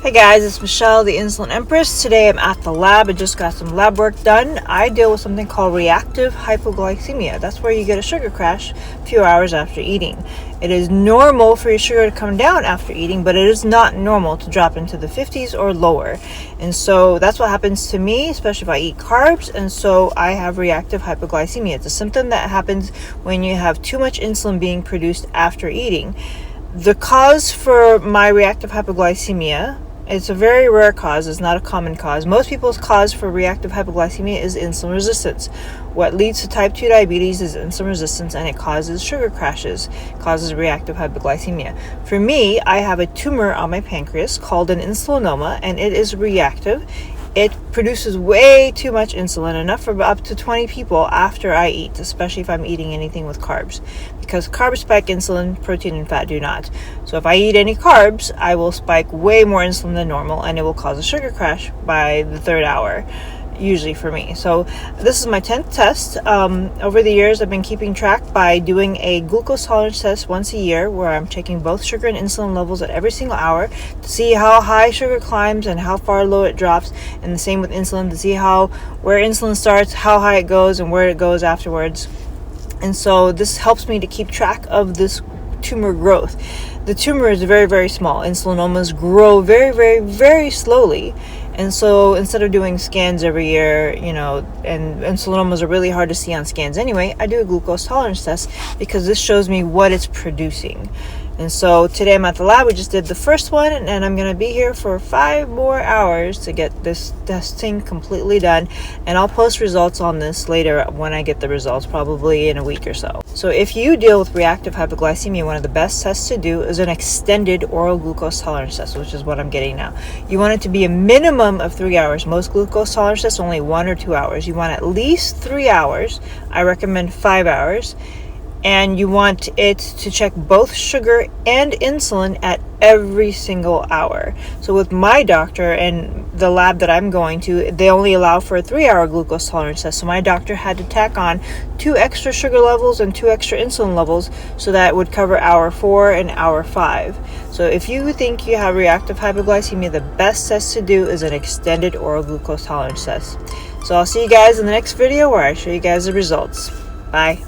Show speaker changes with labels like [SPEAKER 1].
[SPEAKER 1] Hey guys, it's Michelle, the Insulin Empress. Today I'm at the lab. I just got some lab work done. I deal with something called reactive hypoglycemia. That's where you get a sugar crash a few hours after eating. It is normal for your sugar to come down after eating, but it is not normal to drop into the 50s or lower. And so that's what happens to me, especially if I eat carbs. And so I have reactive hypoglycemia. It's a symptom that happens when you have too much insulin being produced after eating. The cause for my reactive hypoglycemia, it's a very rare cause. It's not a common cause. Most people's cause for reactive hypoglycemia is insulin resistance. What leads to type 2 diabetes is insulin resistance, and it causes sugar crashes, causes reactive hypoglycemia. For me, I have a tumor on my pancreas called an insulinoma, and it is reactive. It produces way too much insulin, enough for up to 20 people after I eat, especially if I'm eating anything with carbs. Because carbs spike insulin, protein and fat do not. So if I eat any carbs, I will spike way more insulin than normal, and it will cause a sugar crash by the third hour, usually for me. So this is my 10th test. Over the years, I've been keeping track by doing a glucose tolerance test once a year, where I'm checking both sugar and insulin levels at every single hour to see how high sugar climbs and how far low it drops, and the same with insulin to see where insulin starts, how high it goes, and where it goes afterwards. And so this helps me to keep track of this tumor growth. The tumor is very, very small. Insulinomas grow very, very, very slowly. And so instead of doing scans every year, and insulinomas are really hard to see on scans anyway, I do a glucose tolerance test because this shows me what it's producing. And so today I'm at the lab. We just did the first one, and I'm going to be here for 5 more hours to get this testing completely done. And I'll post results on this later when I get the results, probably in a week or so. So if you deal with reactive hypoglycemia, one of the best tests to do is an extended oral glucose tolerance test, which is what I'm getting now. You want it to be a minimum of 3 hours. Most glucose tolerance tests only 1 or 2 hours. You want at least 3 hours. I recommend 5 hours. And you want it to check both sugar and insulin at every single hour. So with my doctor and the lab that I'm going to, they only allow for a 3-hour glucose tolerance test. So my doctor had to tack on 2 extra sugar levels and 2 extra insulin levels, so that would cover hour 4 and hour 5. So if you think you have reactive hypoglycemia, the best test to do is an extended oral glucose tolerance test. So I'll see you guys in the next video where I show you guys the results. Bye.